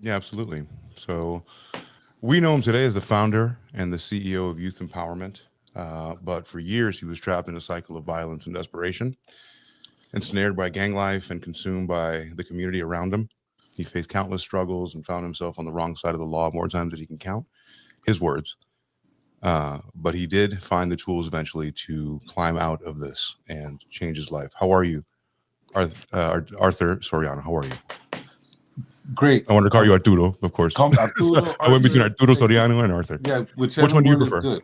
Yeah, absolutely. So we know him today as the founder and the CEO of Youth Empowerment. But for years, he was trapped in a cycle of violence and desperation, ensnared by gang life and consumed by the community around him. He faced countless struggles and found himself on the wrong side of the law more times than he can count. His words. But he did find the tools eventually to climb out of this and change his life. How are you, Arthur Soriano? How are you? Great. I wanted to call you Arturo, of course. Call me Arturo. I went between Arturo Soriano and Arthur. Yeah, whichever Which one do you is prefer? good.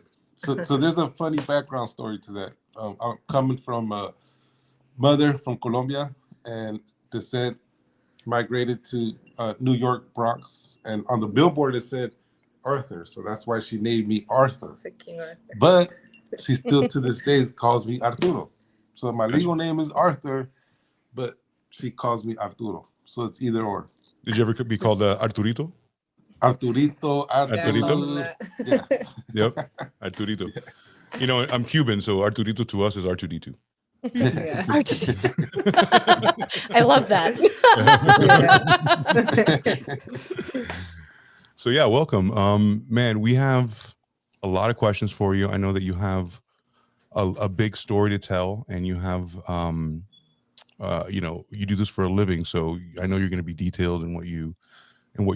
So there's a funny background story to that. I'm coming from a mother from Colombia and descent migrated to New York, Bronx. And on the billboard, it said Arthur. So that's why she named me Arthur. King Arthur. But she still to this day calls me Arturo. So my legal name is Arthur, but she calls me Arturo. So it's either or. Did you ever be called Arturito? Arturito, Arturito? Yeah. Yep, Arturito. You know, I'm Cuban, so Arturito to us is R2D2. Yeah. I love that. So yeah, welcome. Man, we have a lot of questions for you. I know that you have a big story to tell, and you have you know, you do this for a living, so I know you're going to be detailed in what you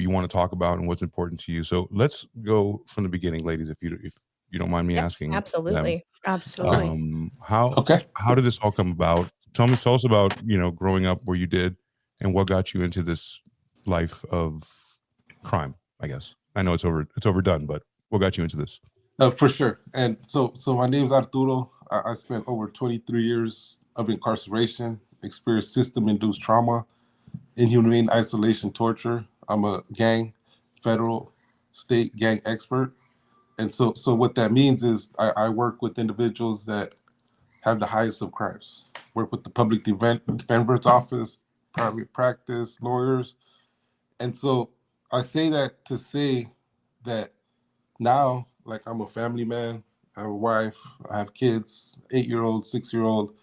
want to talk about and what's important to you. So let's go from the beginning, ladies, if you don't mind me asking. Absolutely. Absolutely. How did this all come about? Tell us about, you know, growing up where you did and what got you into this life of crime, I guess. I know it's overdone, but what got you into this? For sure. And so my name's Arturo. I spent over 23 years of incarceration, experienced system-induced trauma, inhumane isolation, torture. I'm a federal, state gang expert. And so what that means is I work with individuals that have the highest of crimes, work with the public defender's office, private practice, lawyers. And so I say that to say that now, like, I'm a family man, I have a wife, I have kids, 8-year-old, 6-year-old,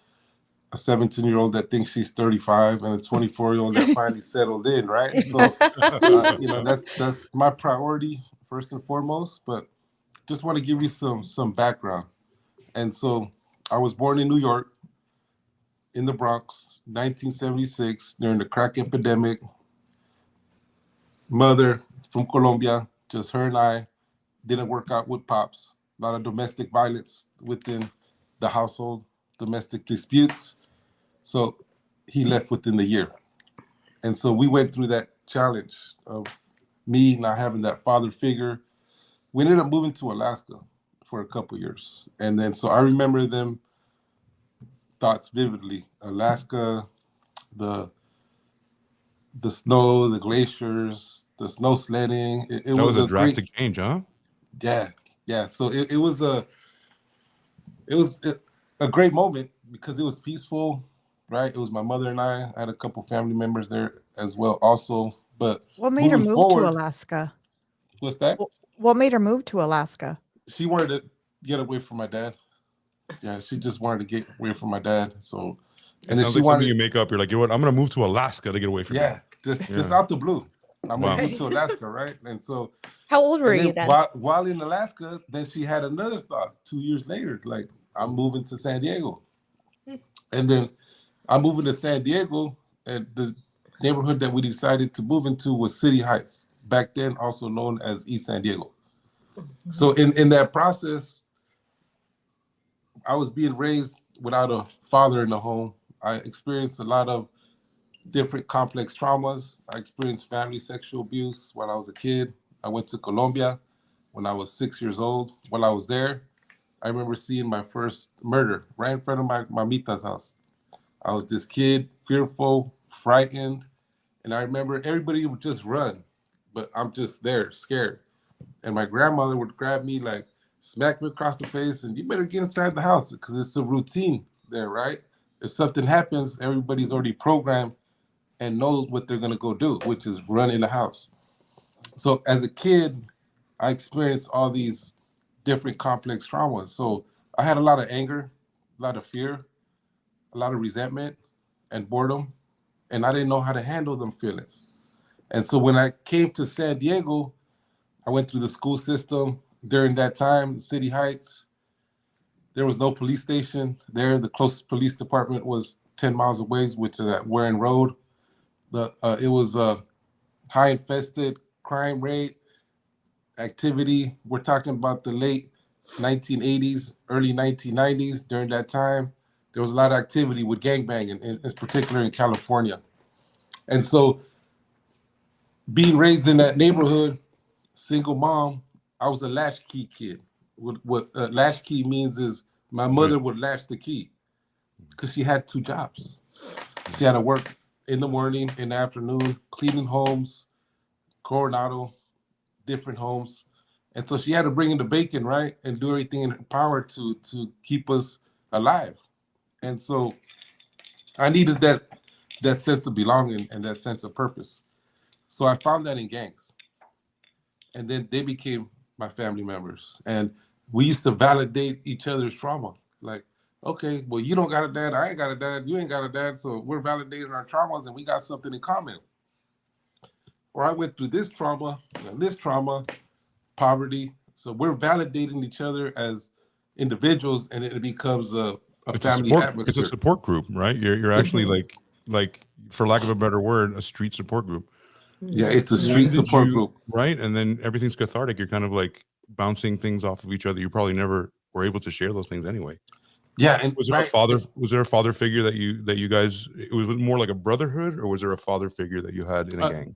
a 17-year-old that thinks she's 35, and a 24-year-old that finally settled in, right? So, you know, that's my priority first and foremost. But just want to give you some background. And so, I was born in New York, in the Bronx, 1976, during the crack epidemic. Mother from Colombia, just her and I. Didn't work out with pops. A lot of domestic violence within the household, domestic disputes. So he left within the year. And so we went through that challenge of me not having that father figure. We ended up moving to Alaska for a couple years. And then, so I remember them thoughts vividly. Alaska, the snow, the glaciers, the snow sledding. It was a drastic change, huh? Yeah. So it was a great moment because it was peaceful, right? It was my mother and I had a couple family members there as well also. But what made her move to Alaska? What's that? What made her move to Alaska? She wanted to get away from my dad. Yeah, she just wanted to get away from my dad. So, and then she like something you make up. You're like, you know what? I'm gonna move to Alaska to get away from you. Just out the blue. I'm gonna move to Alaska, right? And so, how old were you then? While in Alaska, then she had another thought 2 years later, like, I'm moving to Sandiego. And then I'm moving to Sandiego, and the neighborhood that we decided to move into was City Heights, back then also known as East Sandiego. So in that process, I was being raised without a father in the home. I experienced a lot of different complex traumas. I experienced family sexual abuse when I was a kid. I went to Colombia when I was 6 years old. While I was there, I remember seeing my first murder right in front of my mamita's house. I was this kid, fearful, frightened, and I remember everybody would just run, but I'm just there, scared. And my grandmother would grab me, like, smack me across the face, and you better get inside the house because it's a routine there, right? If something happens, everybody's already programmed and knows what they're going to go do, which is run in the house. So as a kid, I experienced all these different complex traumas. So I had a lot of anger, a lot of fear, a lot of resentment and boredom, and I didn't know how to handle them feelings. And so when I came to San Diego, I went through the school system. During that time, City Heights, there was no police station there. The closest police department was 10 miles away, which is at Warren Road. It was a high infested crime rate activity. We're talking about the late 1980s, early 1990s. During that time, there was a lot of activity with gangbanging, in particular in California. And so being raised in that neighborhood, single mom, I was a latchkey kid. What latchkey means is my mother would latch the key because she had 2 jobs. She had to work in the morning, in the afternoon, cleaning homes, Coronado, different homes. And so she had to bring in the bacon, right? And do everything in her power to keep us alive. And so I needed that sense of belonging and that sense of purpose. So I found that in gangs. And then they became my family members. And we used to validate each other's trauma. Like, okay, well, you don't got a dad, I ain't got a dad, you ain't got a dad, so we're validating our traumas and we got something in common. Or I went through this trauma, poverty. So we're validating each other as individuals, and it becomes a family atmosphere. It's a support group, right? You're actually like, for lack of a better word, a street support group. Yeah, it's a street support group. Right. And then everything's cathartic. You're kind of like bouncing things off of each other. You probably never were able to share those things anyway. Yeah. And was there a father figure that you guys, it was more like a brotherhood, or was there a father figure that you had in a gang?